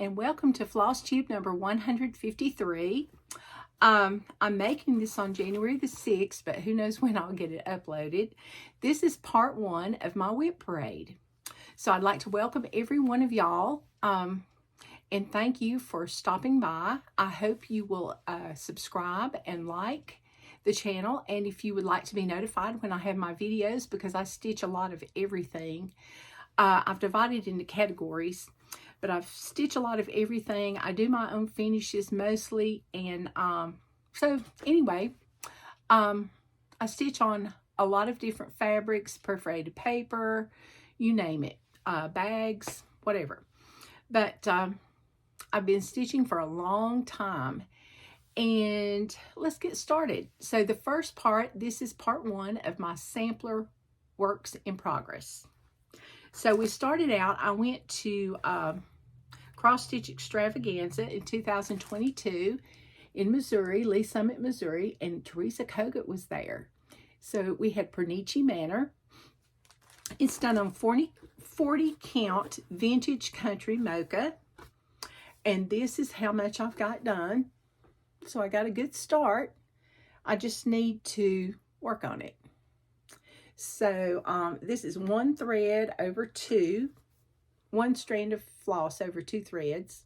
and welcome to Flosstube number 153. I'm making this on January the 6th, but who knows when I'll get it uploaded. This is part 1 of my WIP parade. So I'd like to welcome every one of y'all and thank you for stopping by. I hope you will subscribe and like the channel, and if you would like to be notified when I have my videos, because I stitch a lot of everything. I've divided into categories, but I've stitched a lot of everything. I do my own finishes mostly, and so anyway, I stitch on a lot of different fabrics, perforated paper, you name it, bags, whatever. But I've been stitching for a long time, and let's get started. So the first part, this is part 1 of my sampler works in progress. So we started out, I went to Cross Stitch Extravaganza in 2022 in Missouri, Lee Summit, Missouri, and Teresa Kogut was there. So we had Pichi Manor. It's done on 40 count vintage country mocha. And this is how much I've got done. So I got a good start. I just need to work on it. So this is 1 thread over 2, 1 strand of floss over 2 threads.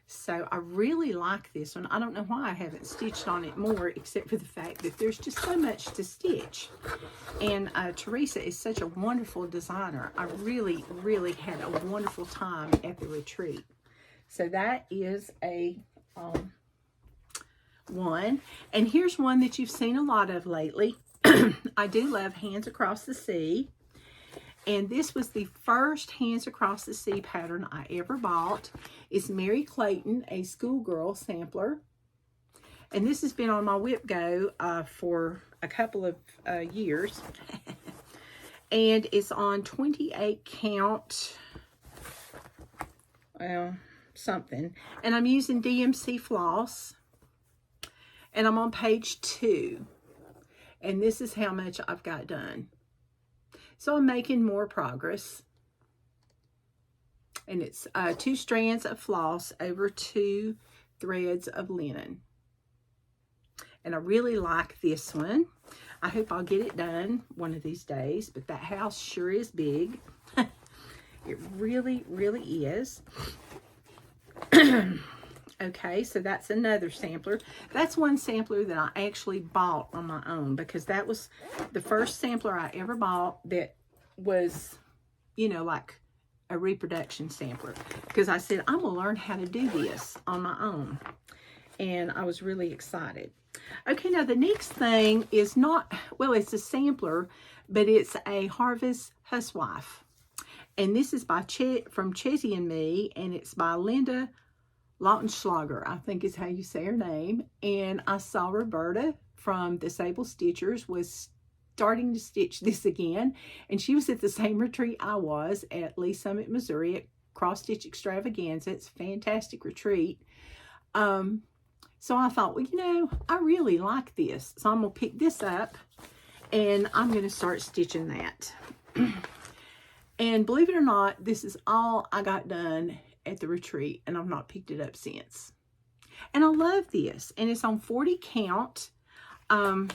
So I really like this one. I don't know why I haven't stitched on it more, except for the fact that there's just so much to stitch. And Teresa is such a wonderful designer. I really, really had a wonderful time at the retreat. So that is a one. And here's one that you've seen a lot of lately. I do love Hands Across the Sea, and this was the first Hands Across the Sea pattern I ever bought. It's Mary Clayton, a schoolgirl sampler, and this has been on my WIP Go for a couple of years, and it's on 28 count, well, something, and I'm using DMC floss, and I'm on page 2. And this is how much I've got done. So I'm making more progress. And it's 2 strands of floss over 2 threads of linen. And I really like this one. I hope I'll get it done one of these days. But that house sure is big. It really, really is. Okay, so that's another sampler. That's one sampler that I actually bought on my own, because that was the first sampler I ever bought that was, you know, like a reproduction sampler. Because I said, I'm going to learn how to do this on my own. And I was really excited. Okay, now the next thing is not, well, it's a sampler, but it's a Harvesthusswife. And this is by from Chessie and Me, and it's by Linda Lautenschlager, I think is how you say her name. And I saw Roberta from Disabled Stitchers was starting to stitch this again, and she was at the same retreat I was at Lee Summit, Missouri at Cross Stitch Extravaganza. It's a fantastic retreat. So I thought, well, you know, I really like this, so I'm gonna pick this up and I'm gonna start stitching that. And believe it or not, this is all I got done at the retreat, and I've not picked it up since. And I love this, and it's on 40 count, and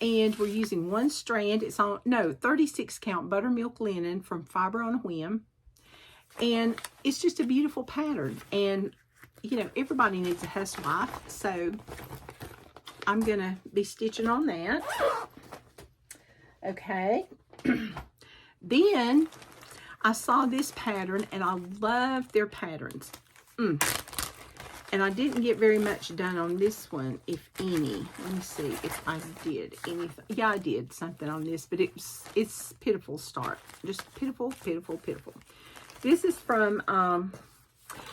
we're using 1 strand. It's on 36 count buttermilk linen from Fiber on a Whim, and it's just a beautiful pattern. And you know, everybody needs a housewife, so I'm gonna be stitching on that. Okay. Then I saw this pattern, and I love their patterns. And I didn't get very much done on this one, if any. Let me see if I did anything. Yeah, I did something on this, but it's pitiful start. Just pitiful, pitiful, pitiful. This is from,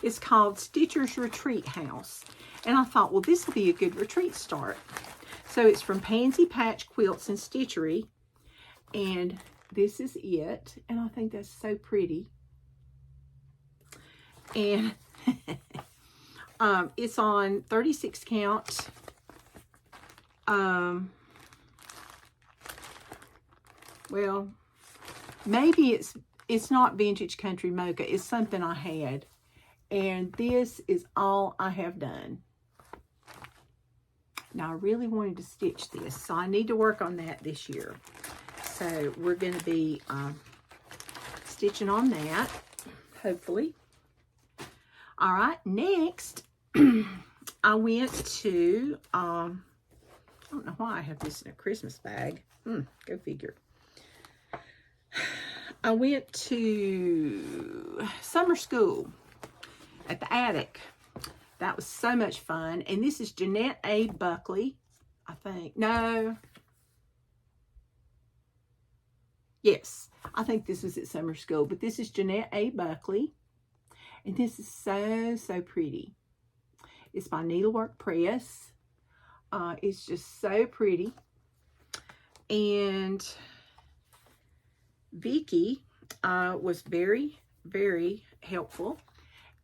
it's called Stitcher's Retreat House. And I thought, well, this will be a good retreat start. So it's from Pansy Patch Quilts and Stitchery. And this is it, and I think that's so pretty. And it's on 36 count. Well, maybe it's it's not vintage country mocha. It's something I had. And this is all I have done. Now, I really wanted to stitch this, so I need to work on that this year. So we're going to be stitching on that, hopefully. All right, next, I went to, I don't know why I have this in a Christmas bag. Go figure. I went to summer school at the attic. That was so much fun. And this is Jeanette A. Buckley, I think. No. Yes, I think this was at summer school. But this is Jeanette A. Buckley. And this is so, so pretty. It's by Needlework Press. It's just so pretty. And Vicky was very, very helpful.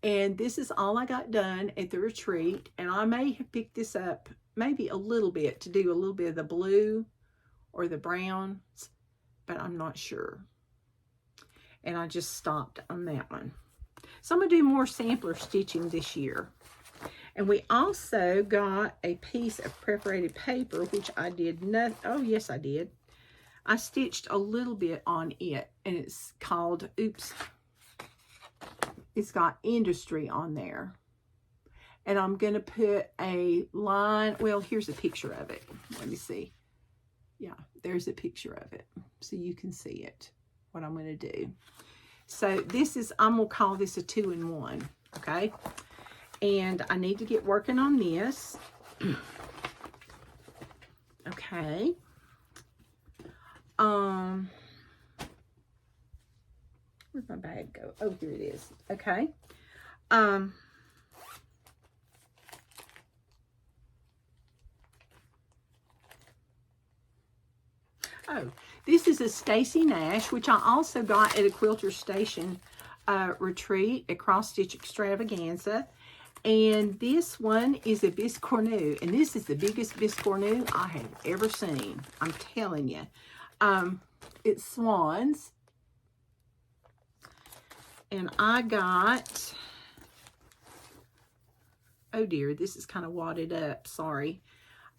And this is all I got done at the retreat. And I may have picked this up maybe a little bit to do a little bit of the blue or the browns, but I'm not sure. And I just stopped on that one. So I'm going to do more sampler stitching this year. And we also got a piece of perforated paper, which I did not. Oh, yes, I did. I stitched a little bit on it, and it's called, oops. It's got industry on there. And I'm going to put a line. Well, here's a picture of it. Let me see. Yeah, there's a picture of it. So you can see it, what I'm going to do. So this is, I'm going to call this a 2-in-1. Okay. And I need to get working on this. Okay. Where'd my bag go? Oh, here it is. Okay. Oh, this is a Stacy Nash, which I also got at a Quilter Station retreat, a cross stitch extravaganza. And this one is a biscornu, and this is the biggest biscornu I have ever seen. I'm telling you. It's swans. And I got, oh dear, this is kind of wadded up, sorry.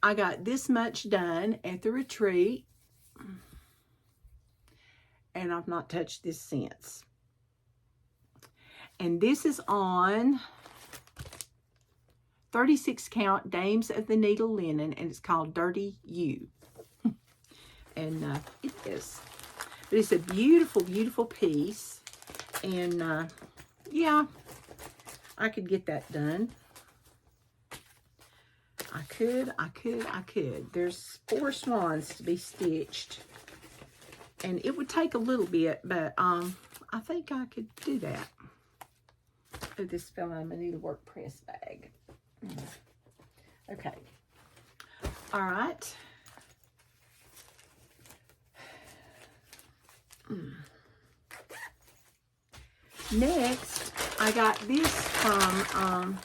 I got this much done at the retreat, and I've not touched this since. And this is on 36 count Dames of the Needle Linen, and it's called Dirty You. And it is. But it's a beautiful, beautiful piece. And yeah, I could get that done. I could. There's 4 swans to be stitched. And it would take a little bit, but I think I could do that. Oh, this fell out of my Needlework Press bag. Okay. All right. Next, I got this from,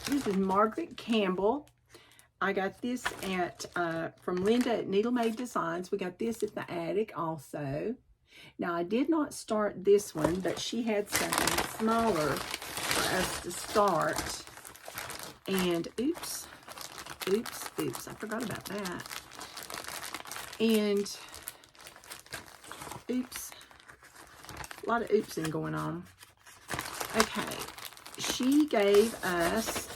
this is Margaret Campbell. I got this at from Linda at Needle Made Designs. We got this at the attic also. Now, I did not start this one, but she had something smaller for us to start. And oops, I forgot about that. And oops, a lot of oopsing going on. Okay, she gave us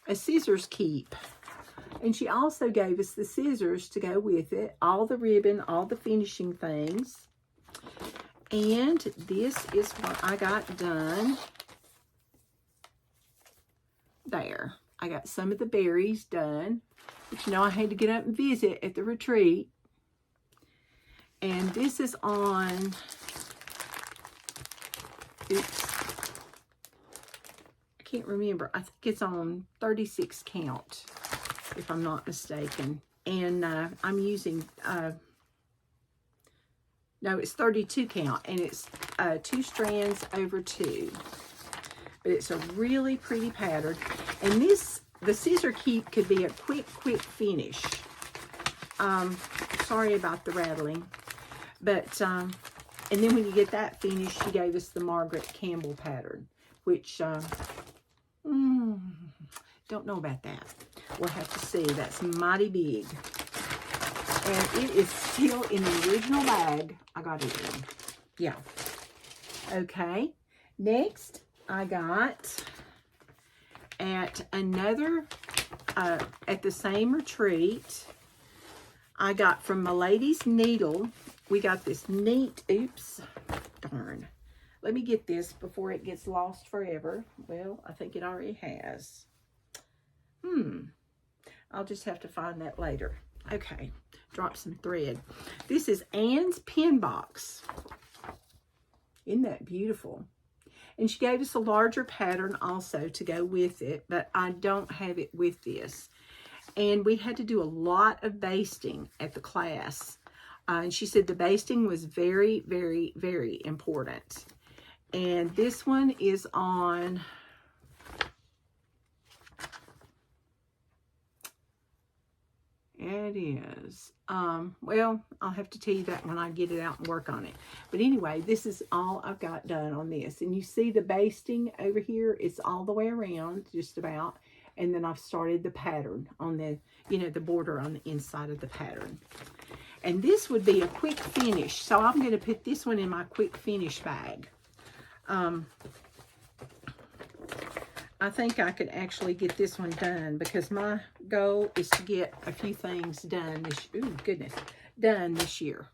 a scissors keep, and she also gave us the scissors to go with it, all the ribbon, all the finishing things. And this is what I got done there. I got some of the berries done, but you know I had to get up and visit at the retreat. And this is on, oops, I can't remember. I think it's on 36 count, if I'm not mistaken. And I'm using, no, it's 32 count, and it's 2 strands over 2. But it's a really pretty pattern. And this, the scissor keep could be a quick finish. sorry about the rattling. But, and then when you get that finished, she gave us the Margaret Campbell pattern, which, don't know about that. We'll have to see. That's mighty big. And it is still in the original bag I got it in. Yeah. Okay. Next, I got at another, at the same retreat, I got from My Lady's Needle, we got this neat, oops, darn. Let me get this before it gets lost forever. Well, I think it already has. I'll just have to find that later. Okay, drop some thread. This is Anne's Pin Box. Isn't that beautiful? And she gave us a larger pattern also to go with it, but I don't have it with this. And we had to do a lot of basting at the class. And she said the basting was very, very, very important. And this one is on, it is, well, I'll have to tell you that when I get it out and work on it. But anyway, this is all I've got done on this. And you see the basting over here, it's all the way around, just about. And then I've started the pattern on the, you know, the border on the inside of the pattern. And this would be a quick finish. So I'm going to put this one in my quick finish bag. I think I could actually get this one done because my goal is to get a few things done this, done this year.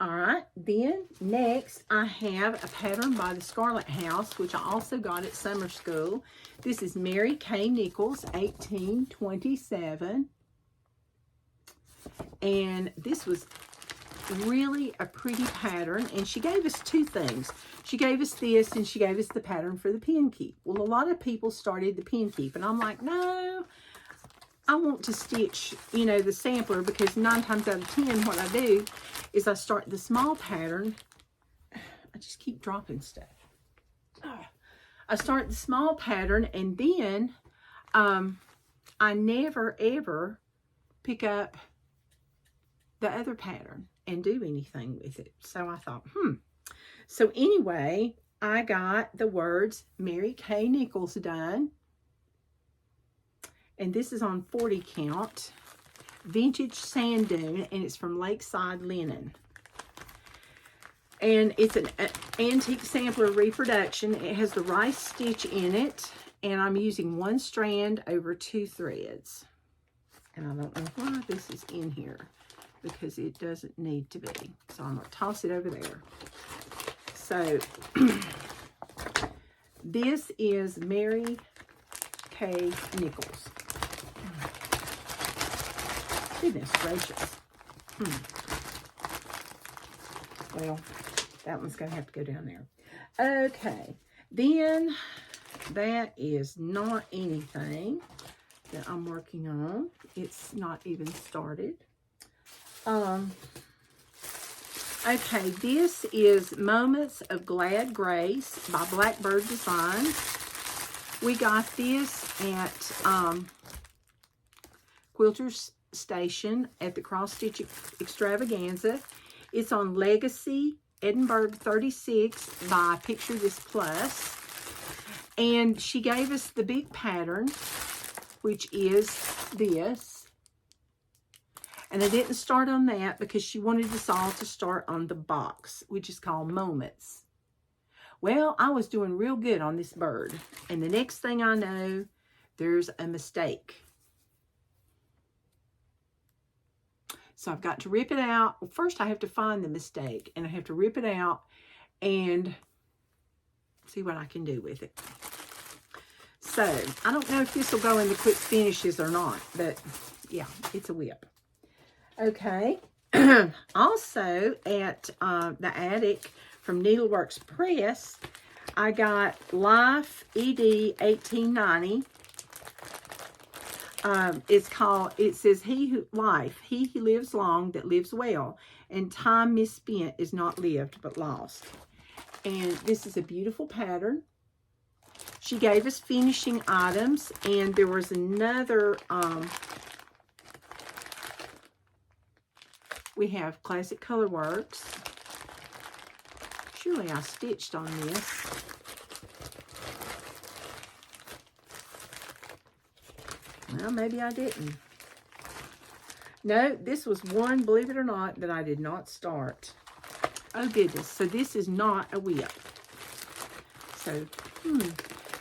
All right, then next I have a pattern by the Scarlet House, which I also got at summer school. This is Mary Kay Nichols, 1827. And this was really a pretty pattern, and she gave us two things. She gave us this, and she gave us the pattern for the pin keep. Well, a lot of people started the pin keep, and I'm like, no, I want to stitch, you know, the sampler, because 9 times out of 10, what I do is I start the small pattern. I just keep dropping stuff. I start the small pattern, and then I never, ever pick up the other pattern and do anything with it. So I thought, So anyway, I got the words Mary Kay Nichols done. And this is on 40 count. Vintage Sand Dune, and it's from Lakeside Linen. And it's an antique sampler reproduction. It has the rice stitch in it. And I'm using 1 strand over 2 threads. And I don't know why this is in here, because it doesn't need to be. So I'm going to toss it over there. So this is Mary Kay Nichols. Goodness gracious. Well, that one's going to have to go down there. Okay. Then that is not anything that I'm working on. It's not even started. Okay, this is Moments of Glad Grace by Blackbird Designs. We got this at Quilter's Station at the Cross Stitch Extravaganza. It's on Legacy Edinburgh 36 by Picture This Plus. And she gave us the big pattern, which is this. And I didn't start on that because she wanted us all to start on the box, which is called Moments. Well, I was doing real good on this bird. And the next thing I know, there's a mistake. So I've got to rip it out. Well, first I have to find the mistake, and I have to rip it out and see what I can do with it. So I don't know if this will go in the quick finishes or not, but yeah, it's a WIP. Okay. Also at the attic from Needleworks Press, I got Life ED 1890. It's called, it says, he who lives long that lives well, and time misspent is not lived but lost. And this is a beautiful pattern. She gave us finishing items, and there was another We have Classic Colorworks. Surely I stitched on this. Well, maybe I didn't. No, this was one, believe it or not, that I did not start. Oh, goodness. So this is not a WIP. So,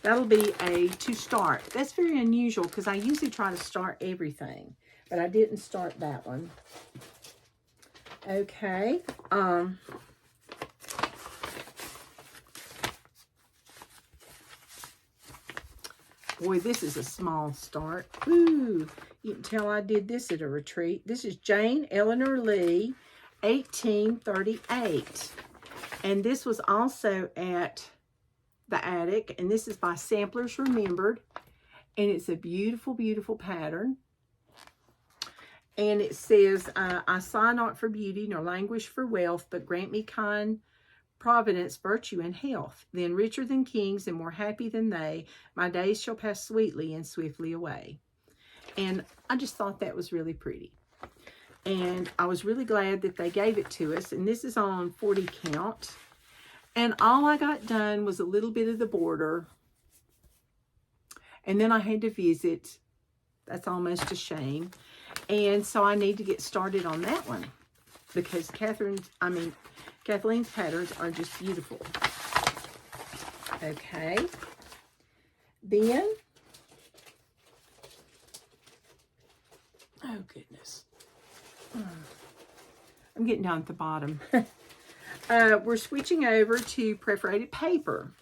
that'll be a to start. That's very unusual because I usually try to start everything. But I didn't start that one. Okay. Boy, this is a small start. Ooh, you can tell I did this at a retreat. This is Janeellanor Lee, 1838. And this was also at the attic. And this is by Samplers Remembered. And it's a beautiful, beautiful pattern. And it says, I sigh not for beauty, nor languish for wealth, but grant me kind providence, virtue, and health. Then richer than kings and more happy than they, my days shall pass sweetly and swiftly away. And I just thought that was really pretty. And I was really glad that they gave it to us. And this is on 40 count. And all I got done was a little bit of the border. And then I had to visit. That's almost a shame. And so I need to get started on that one. Because Kathleen's patterns are just beautiful. Okay. Then, oh goodness. I'm getting down at the bottom. We're switching over to perforated paper.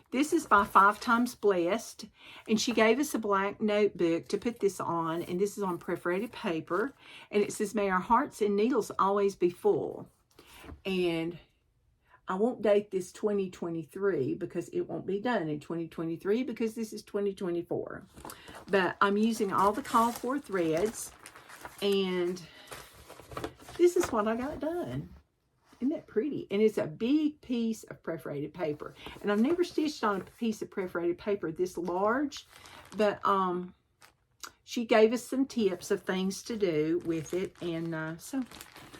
This is by 5 Times Blessed, and she gave us a black notebook to put this on, and this is on perforated paper, and it says, may our hearts and needles always be full. And I won't date this 2023 because it won't be done in 2023 because this is 2024. But I'm using all the called for threads, and this is what I got done. Isn't that pretty? And it's a big piece of perforated paper. And I've never stitched on a piece of perforated paper this large. But she gave us some tips of things to do with it. And so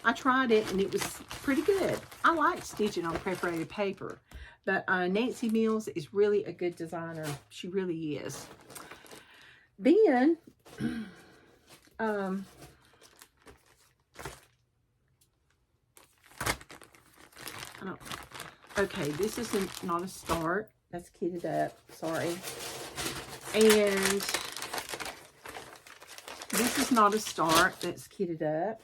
I tried it and it was pretty good. I like stitching on perforated paper. But Nancy Mills is really a good designer. She really is. Then... okay, this is not a start. That's kitted up. Sorry. And this is not a start. That's kitted up.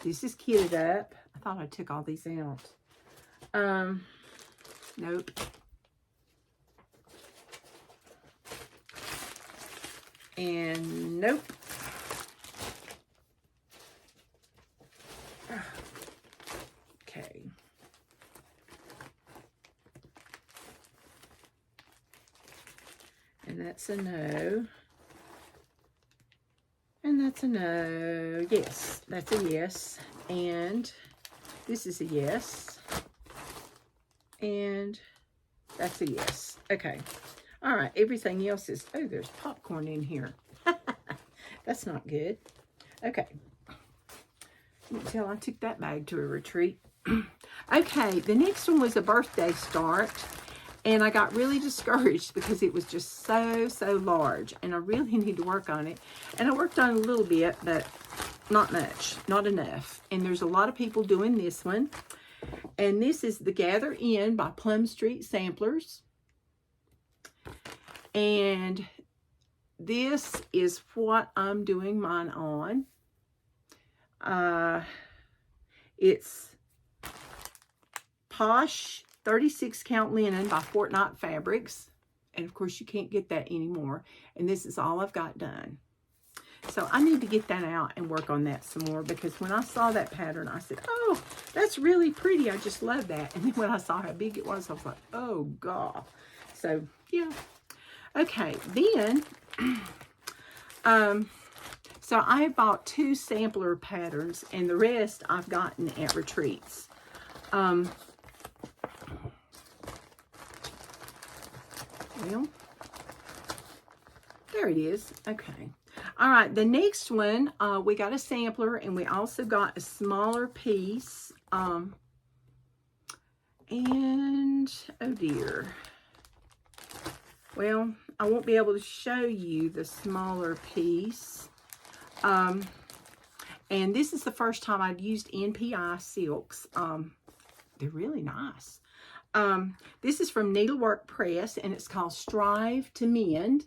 This is kitted up. I thought I took all these out. Nope. And nope. Okay. And that's a no. And that's a no. Yes, that's a yes. And this is a yes. And that's a yes. Okay. All right. Everything else is, oh, there's popcorn in here. That's not good. Okay. You can tell I took that bag to a retreat. Okay. The next one was a birthday start. And I got really discouraged because it was just so large. And I really need to work on it. And I worked on it a little bit, but not much. Not enough. And there's a lot of people doing this one. And this is the Gather In by Plum Street Samplers. And this is what I'm doing mine on. It's Posh 36 count linen by Fortnite Fabrics. And of course you can't get that anymore. And this is all I've got done. So I need to get that out and work on that some more, because when I saw that pattern, I said, oh, that's really pretty. I just love that. And then when I saw how big it was, I was like, oh, God. So, yeah. Okay, then, so I bought 2 sampler patterns, and the rest I've gotten at retreats. Well, there it is. Okay. All right, the next one, we got a sampler, and we also got a smaller piece. And, oh dear. Well, I won't be able to show you the smaller piece. And this is the first time I've used NPI silks. They're really nice. This is from Needlework Press, and it's called Strive to Mend.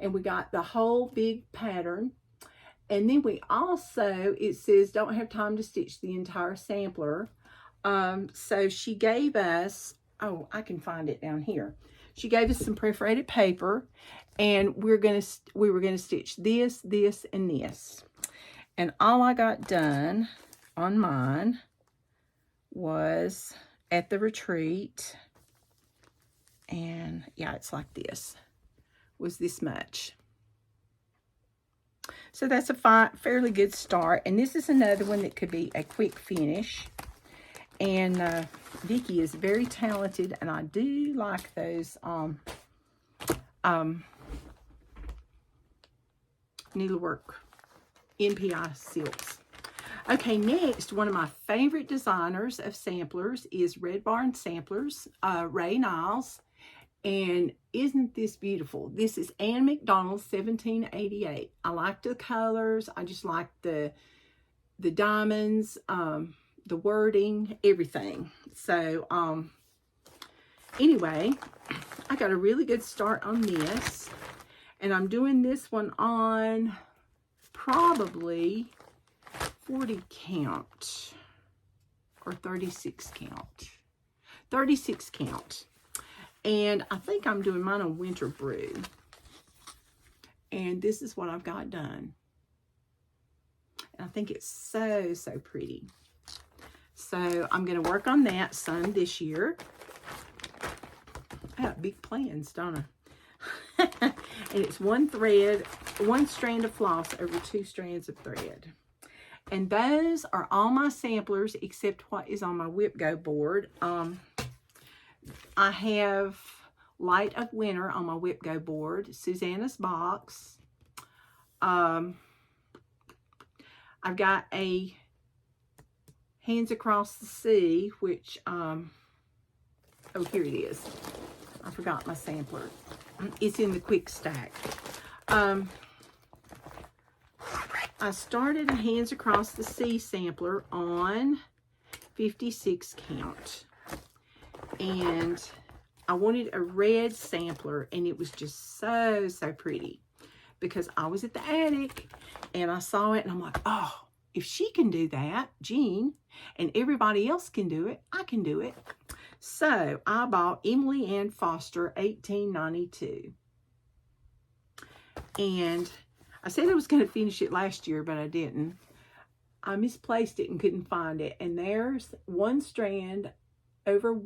And we got the whole big pattern. And then we also, it says, don't have time to stitch the entire sampler. So she gave us, oh, I can find it down here. She gave us some perforated paper, and we were gonna stitch this, this, and this. And all I got done on mine was at the retreat, and yeah, it's like this, was this much. So that's a fairly good start. And this is another one that could be a quick finish. And Vicki is very talented, and I do like those needlework NPI silks. Okay, next, one of my favorite designers of samplers is Red Barn Samplers, Ray Niles. And isn't this beautiful? This is Anne McDonald's 1788. I like the colors. I just like the diamonds, the wording, everything. So, anyway, I got a really good start on this. And I'm doing this one on probably 40 count or 36 count. 36 count. And I think I'm doing mine on Winter Brew. And this is what I've got done. And I think it's so, so pretty. So I'm going to work on that some this year. I got big plans, don't I? And it's one thread, one strand of floss over 2 strands of thread. And those are all my samplers except what is on my WIP Go board. I have Light of Winter on my WIP Go board, Susanna's Box. I've got a Hands Across the Sea, which, oh, here it is. I forgot my sampler. It's in the quick stack. I started a Hands Across the Sea sampler on 56 count. And I wanted a red sampler, and it was just so, so pretty. Because I was at the attic, and I saw it, and I'm like, oh, if she can do that, Jean, and everybody else can do it, I can do it. So I bought Emily Ann Foster 1892. And I said I was going to finish it last year, but I didn't. I misplaced it and couldn't find it. And there's one strand over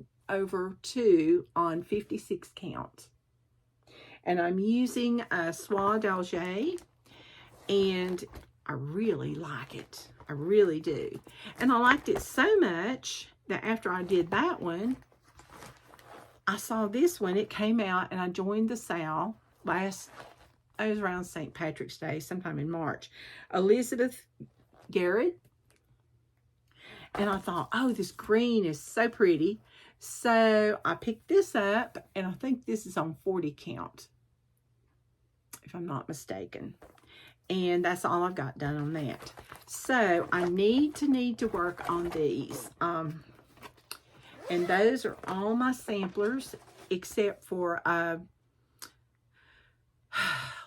2 on 56 count. And I'm using a Soie d'Alger, and I really like it. I really do. And I liked it so much that after I did that one, I saw this one. It came out, and I joined the sale it was around St. Patrick's Day, sometime in March. Elizabeth Garrett. And I thought, oh, this green is so pretty. So I picked this up, and I think this is on 40 count, if I'm not mistaken. And that's all I've got done on that. So I need to work on these. And those are all my samplers, except for,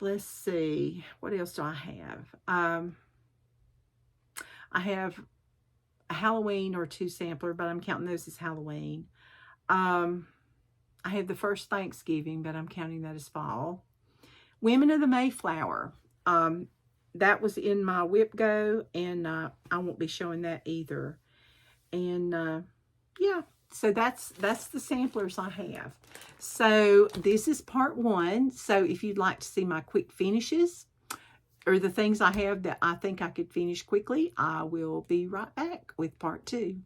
let's see, what else do I have? I have a Halloween or 2 sampler, but I'm counting those as Halloween. I have the first Thanksgiving, but I'm counting that as fall. Women of the Mayflower. That was in my WIP Go, and I won't be showing that either. And yeah, so that's the samplers I have. So this is part 1. So if you'd like to see my quick finishes, or the things I have that I think I could finish quickly, I will be right back with part 2.